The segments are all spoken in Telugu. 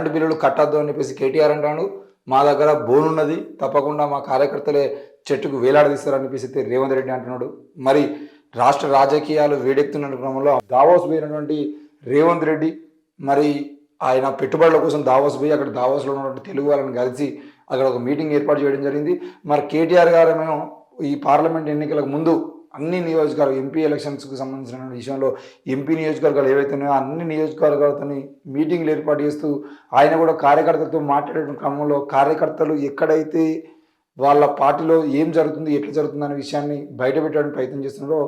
కరెంటు బిల్లులు కట్టద్దు అని చెప్పేసి కేటీఆర్ అంటాడు. మా దగ్గర బోన్ ఉన్నది, తప్పకుండా మా కార్యకర్తలే చెట్టుకు వేలాడదీస్తారని చెప్పేసి రేవంత్ రెడ్డి అంటున్నాడు. మరి రాష్ట్ర రాజకీయాలు వేడెక్కుతున్న క్రమంలో దావోస్ పోయినటువంటి రేవంత్ రెడ్డి మరి ఆయన పెట్టుబడుల కోసం దావోస్ పోయి అక్కడ దావోస్లో ఉన్నటువంటి తెలుగు వాళ్ళని కలిసి అక్కడ ఒక మీటింగ్ ఏర్పాటు చేయడం జరిగింది. మరి కేటీఆర్ గారేమో ఈ పార్లమెంట్ ఎన్నికలకు ముందు అన్ని నియోజకవర్గాలు ఎంపీ ఎలక్షన్స్కి సంబంధించిన విషయంలో ఎంపీ నియోజకవర్గాలు ఏవైతే ఉన్నాయో అన్ని నియోజకవర్గాలతో మీటింగ్లు ఏర్పాటు చేస్తూ ఆయన కూడా కార్యకర్తలతో మాట్లాడే క్రమంలో కార్యకర్తలు ఎక్కడైతే వాళ్ళ పార్టీలో ఏం జరుగుతుంది, ఎట్లా జరుగుతుంది అనే విషయాన్ని బయటపెట్టడానికి ప్రయత్నం చేస్తున్నారో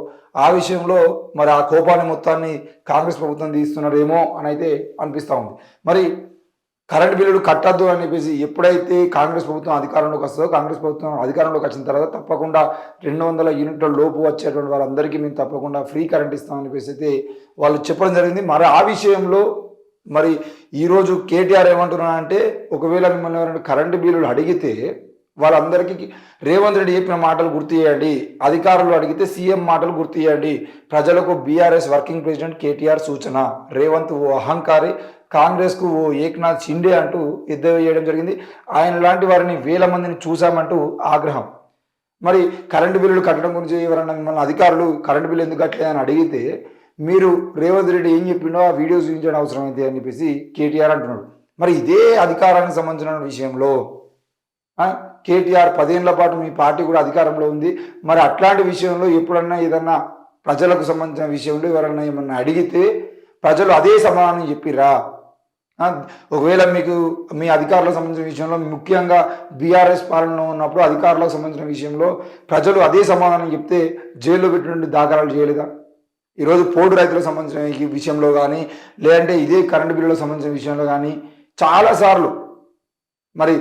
ఆ విషయంలో మరి ఆ కోపాన్ని మొత్తాన్ని కాంగ్రెస్ ప్రభుత్వం తీస్తున్నారేమో అని అయితే అనిపిస్తూ ఉంది. మరి కరెంటు బిల్లులు కట్టద్దు అని చెప్పేసి ఎప్పుడైతే కాంగ్రెస్ ప్రభుత్వం అధికారంలోకి వస్తుందో, కాంగ్రెస్ ప్రభుత్వం అధికారంలోకి వచ్చిన తర్వాత తప్పకుండా 200 యూనిట్ల లోపు వచ్చేటువంటి వాళ్ళందరికీ మేము తప్పకుండా ఫ్రీ కరెంట్ ఇస్తామని చెప్పేసి అయితే వాళ్ళు చెప్పడం జరిగింది. మరి ఆ విషయంలో మరి ఈరోజు కేటీఆర్ ఏమంటున్నారంటే, ఒకవేళ మిమ్మల్ని ఎవరైనా కరెంటు బిల్లులు అడిగితే వాళ్ళందరికీ రేవంత్ రెడ్డి చెప్పిన మాటలు గుర్తు చేయండి, అధికారులు అడిగితే సీఎం మాటలు గుర్తు చేయండి, ప్రజలకు బీఆర్ఎస్ వర్కింగ్ ప్రెసిడెంట్ కేటీఆర్ సూచన, రేవంత్ ఓ అహంకారి, కాంగ్రెస్కు ఓ ఏక్నాథ్ షిండే అంటూ ఎద్దేవా చేయడం జరిగింది. ఆయన లాంటి వారిని వేల మందిని చూసామంటూ ఆగ్రహం. మరి కరెంటు బిల్లులు కట్టడం గురించి ఎవరన్నా మిమ్మల్ని అధికారులు కరెంటు బిల్లు ఎందుకు కట్టలేదని అడిగితే మీరు రేవంత్ రెడ్డి ఏం చెప్పిండో ఆ వీడియోస్ చూపించడం అవసరం అయితే అని చెప్పేసి కేటీఆర్ అంటున్నాడు. మరి ఇదే అధికారానికి సంబంధించిన విషయంలో కేటీఆర్ 10 ఏళ్ల పాటు మీ పార్టీ కూడా అధికారంలో ఉంది. మరి అట్లాంటి విషయంలో ఎప్పుడన్నా ఏదన్నా ప్రజలకు సంబంధించిన విషయంలో ఎవరన్నా ఏమన్నా అడిగితే ప్రజలు అదే సమాధానం చెప్పిరా? ఒకవేళ మీకు మీ అధికారులకు సంబంధించిన విషయంలో ముఖ్యంగా బీఆర్ఎస్ పాలనలో ఉన్నప్పుడు అధికారులకు సంబంధించిన విషయంలో ప్రజలు అదే సమాధానం చెప్తే జైల్లో పెట్టినటువంటి దాఖలాలు చేయలేదా? ఈరోజు పోడు రైతులకు సంబంధించిన ఈ విషయంలో కానీ లేదంటే ఇదే కరెంటు బిల్లులకు సంబంధించిన విషయంలో కానీ చాలాసార్లు మరి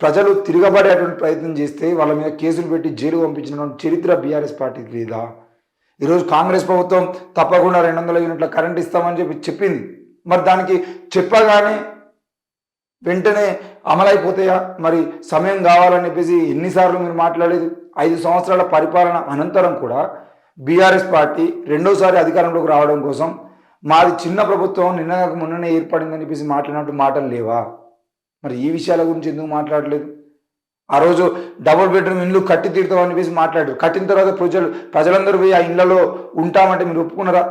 ప్రజలు తిరగబడేటువంటి ప్రయత్నం చేస్తే వాళ్ళ మీద కేసులు పెట్టి జైలు పంపించిన చరిత్ర బీఆర్ఎస్ పార్టీకి లేదా? ఈరోజు కాంగ్రెస్ ప్రభుత్వం తప్పకుండా 200 యూనిట్ల కరెంట్ ఇస్తామని చెప్పింది. మరి దానికి చెప్పగానే వెంటనే అమలైపోతాయా? మరి సమయం కావాలని చెప్పేసి ఎన్నిసార్లు మీరు మాట్లాడలేదు? 5 సంవత్సరాల పరిపాలన అనంతరం కూడా బీఆర్ఎస్ పార్టీ రెండోసారి అధికారంలోకి రావడం కోసం మాది చిన్న ప్రభుత్వం మొన్ననే ఏర్పడిందని చెప్పేసి మాట్లాడినట్టు మాటలు లేవా? మరి ఈ విషయాల గురించి ఎందుకు మాట్లాడలేదు? ఆ రోజు డబుల్ బెడ్రూమ్ ఇల్లు కట్టి తీరుతామని చెప్పేసి మాట్లాడారు. కట్టిన తర్వాత ప్రజలందరూ పోయి ఆ ఇళ్లలో ఉంటామంటే మీరు ఒప్పుకున్నారా?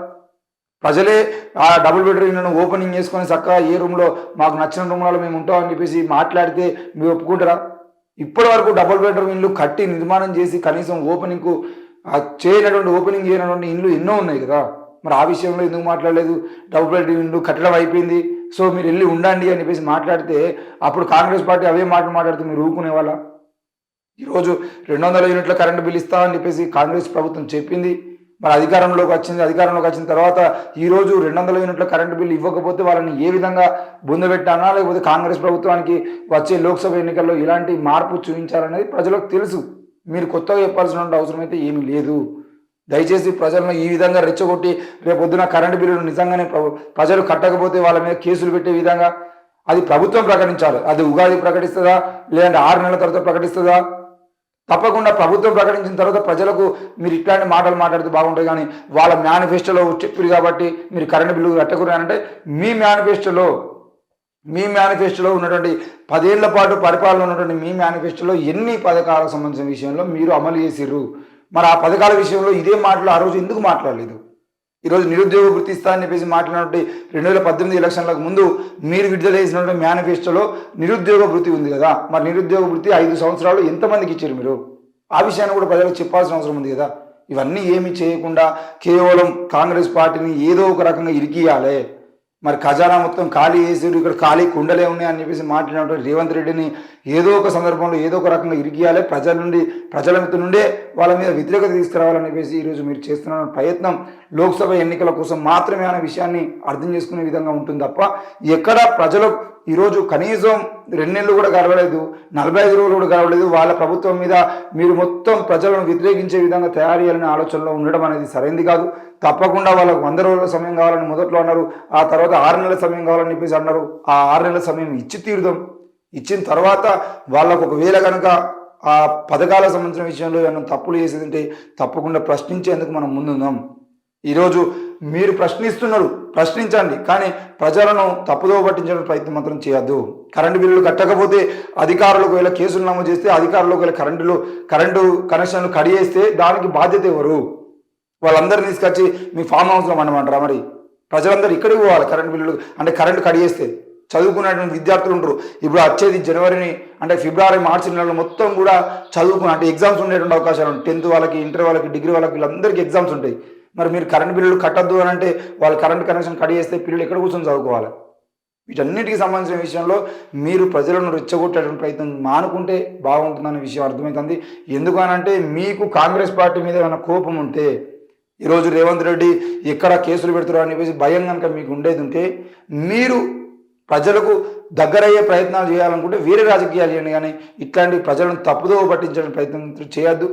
ప్రజలే ఆ డబుల్ బెడ్రూమ్ ఇళ్లను ఓపెనింగ్ చేసుకొని చక్కగా ఏ రూమ్లో మాకు నచ్చిన రూమ్లలో మేము ఉంటామని చెప్పేసి మాట్లాడితే మీరు ఒప్పుకుంటారా? ఇప్పటి వరకు డబుల్ బెడ్రూమ్ ఇల్లు కట్టి నిర్మాణం చేసి కనీసం ఓపెనింగ్ చేయనటువంటి ఇల్లు ఎన్నో ఉన్నాయి కదా. మరి ఆ విషయంలో ఎందుకు మాట్లాడలేదు? డబుల్ బెడ్రూమ్ ఇల్లు కట్టడం అయిపోయింది, సో మీరు వెళ్ళి ఉండండి అని చెప్పేసి మాట్లాడితే అప్పుడు కాంగ్రెస్ పార్టీ అవే మాటలు మాట్లాడితే మీరు ఊరుకునే వాళ్ళ? ఈరోజు 200 యూనిట్ల కరెంటు బిల్ ఇస్తామని చెప్పేసి కాంగ్రెస్ ప్రభుత్వం చెప్పింది. మరి అధికారంలోకి వచ్చిన తర్వాత ఈరోజు 200 యూనిట్ల కరెంటు బిల్లు ఇవ్వకపోతే వాళ్ళని ఏ విధంగా బొందబెట్టానా, లేకపోతే కాంగ్రెస్ ప్రభుత్వానికి వచ్చే లోక్సభ ఎన్నికల్లో ఇలాంటి మార్పు చూపించాలనేది ప్రజలకు తెలుసు. మీరు కొత్తగా చెప్పాల్సిన అవసరం అయితే ఏమీ లేదు. దయచేసి ప్రజలను ఈ విధంగా రెచ్చగొట్టి రేపొద్దున కరెంటు బిల్లులు నిజంగానే ప్రజలు కట్టకపోతే వాళ్ళ మీద కేసులు పెట్టే విధంగా అది ప్రభుత్వం ప్రకటించాలి. అది ఉగాది ప్రకటిస్తుందా, లేదంటే 6 నెలల తర్వాత ప్రకటిస్తుందా? తప్పకుండా ప్రభుత్వం ప్రకటించిన తర్వాత ప్రజలకు మీరు ఇట్లాంటి మాటలు మాట్లాడితే బాగుంటుంది. కానీ వాళ్ళ మేనిఫెస్టోలో చెప్పారు కాబట్టి మీరు కరెంటు బిల్లు కట్టకూడదంటే మీ మేనిఫెస్టోలో ఉన్నటువంటి 10 ఏళ్ల పాటు పరిపాలన ఉన్నటువంటి మీ మేనిఫెస్టోలో ఎన్ని పథకాలకు సంబంధించిన విషయంలో మీరు అమలు చేసిర్రు? మరి ఆ పథకాల విషయంలో ఇదే మాటలు ఆ రోజు ఎందుకు మాట్లాడలేదు? ఈరోజు నిరుద్యోగ వృత్తి ఇస్తా అని చెప్పేసి మాట్లాడినటువంటి 2018 ఎలక్షన్లకు ముందు మీరు విడుదల చేసినటువంటి మేనిఫెస్టోలో నిరుద్యోగ వృత్తి ఉంది కదా. మరి నిరుద్యోగ వృత్తి 5 సంవత్సరాలు ఎంతమందికి ఇచ్చారు మీరు? ఆ విషయాన్ని కూడా ప్రజలకు చెప్పాల్సిన అవసరం ఉంది కదా. ఇవన్నీ ఏమీ చేయకుండా కేవలం కాంగ్రెస్ పార్టీని ఏదో ఒక రకంగా ఇరికియాలి. మరి ఖజానా మొత్తం ఖాళీ చేసారు, ఇక్కడ ఖాళీ కుండలే ఉన్నాయని చెప్పేసి మాట్లాడినటువంటి రేవంత్ రెడ్డిని ఏదో ఒక సందర్భంలో ఏదో ఒక రకంగా ఇరికియాలి, ప్రజల నుండే వాళ్ళ మీద వ్యతిరేకత తీసుకురావాలని చెప్పేసి ఈరోజు మీరు చేస్తున్న ప్రయత్నం లోక్సభ ఎన్నికల కోసం మాత్రమే అనే విషయాన్ని అర్థం చేసుకునే విధంగా ఉంటుంది తప్ప ఎక్కడ ప్రజలు ఈరోజు కనీసం 2 నెలలు కూడా గడవలేదు, 45 రోజులు కూడా గడవలేదు. వాళ్ళ ప్రభుత్వం మీద మీరు మొత్తం ప్రజలను వ్యతిరేకించే విధంగా తయారు చేయాలనే ఆలోచనలో ఉండడం అనేది సరైనది కాదు. తప్పకుండా వాళ్ళకు 100 రోజుల సమయం కావాలని మొదట్లో అన్నారు, ఆ తర్వాత 6 నెలల సమయం కావాలని చెప్పేసి అన్నారు. ఆ 6 నెలల సమయం ఇచ్చి తీరుదాం. ఇచ్చిన తర్వాత వాళ్ళకు ఒకవేళ కనుక ఆ పథకాలకు సంబంధించిన విషయంలో ఏమైనా తప్పులు చేసేదంటే తప్పకుండా ప్రశ్నించేందుకు మనం ముందుందాం. ఈరోజు మీరు ప్రశ్నిస్తున్నారు, ప్రశ్నించండి, కానీ ప్రజలను తప్పుదోవ పట్టించడానికి ప్రయత్నం మాత్రం చేయొద్దు. కరెంటు బిల్లులు కట్టకపోతే అధికారులకు ఇలా కేసులు నమోదు చేస్తే, అధికారులకు ఇలా కరెంటు కనెక్షన్లు కడిగేస్తే దానికి బాధ్యత ఎవరు? వాళ్ళందరినీ తీసుకొచ్చి మీ ఫామ్ హౌస్లో మనమంటారా? మరి ప్రజలందరూ ఇక్కడికి పోవాలి. కరెంటు బిల్లులు అంటే కరెంటు కడిగేస్తే చదువుకున్నటువంటి విద్యార్థులు ఉంటారు. ఇప్పుడు వచ్చేది జనవరిని అంటే ఫిబ్రవరి మార్చి నెలలో మొత్తం కూడా చదువుకుని అంటే ఎగ్జామ్స్ ఉండేటువంటి అవకాశాలు ఉంటాయి. 10th వాళ్ళకి, ఇంటర్ వాళ్ళకి, డిగ్రీ వాళ్ళకి వీళ్ళందరికీ ఎగ్జామ్స్ ఉంటాయి. మరి మీరు కరెంటు బిల్లులు కట్టద్దు అని అంటే వాళ్ళు కరెంట్ కనెక్షన్ కడిగేస్తే పిల్లలు ఎక్కడ కూర్చొని చదువుకోవాలి? వీటన్నిటికీ సంబంధించిన విషయంలో మీరు ప్రజలను రెచ్చగొట్టేటువంటి ప్రయత్నం మానుకుంటే బాగుంటుందనే విషయం అర్థమవుతుంది. ఎందుకనంటే మీకు కాంగ్రెస్ పార్టీ మీద ఏమైనా కోపం ఉంటే, ఈరోజు రేవంత్ రెడ్డి ఎక్కడ కేసులు పెడుతున్నారు అని చెప్పేసి భయం కనుక మీకు ఉండేది ఉంటే, మీరు ప్రజలకు దగ్గరయ్యే ప్రయత్నాలు చేయాలనుకుంటే వేరే రాజకీయాలు చేయండి, కానీ ఇట్లాంటి ప్రజలను తప్పుదోవ పట్టించడానికి ప్రయత్నం చేయొద్దు.